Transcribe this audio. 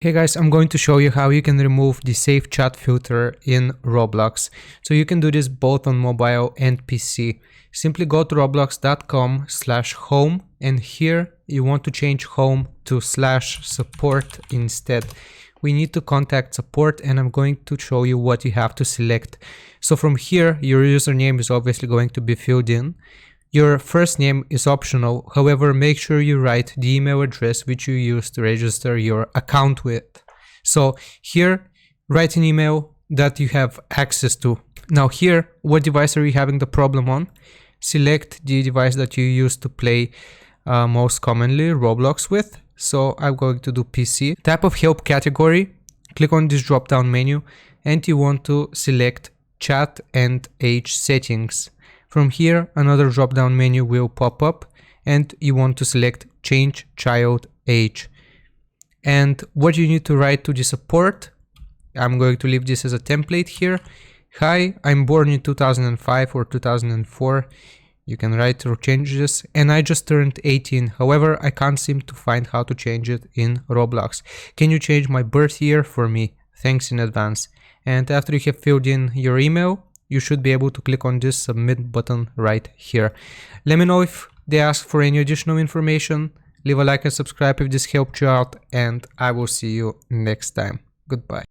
Hey guys, I'm going to show you how you can remove the Save Chat filter in Roblox. So you can do this both on mobile and PC. Simply go to roblox.com/home and here you want to change home to /support instead. We need to contact support and I'm going to show you what you have to select. So from here, your username is obviously going to be filled in. Your first name is optional, however, make sure you write the email address which you use to register your account with. So here, write an email that you have access to. Now here, what device are you having the problem on? Select the device that you use to play most commonly Roblox with. So I'm going to do PC. Type of help category, click on this drop down menu and you want to select chat and age settings. From here, another drop-down menu will pop up and you want to select change child age. And what you need to write to the support, I'm going to leave this as a template here. Hi, I'm born in 2005 or 2004. You can write or change this. And I just turned 18. However, I can't seem to find how to change it in Roblox. Can you change my birth year for me? Thanks in advance. And after you have filled in your email, you should be able to click on this submit button right here. Let me know if they ask for any additional information. Leave a like and subscribe if this helped you out, and I will see you next time. Goodbye.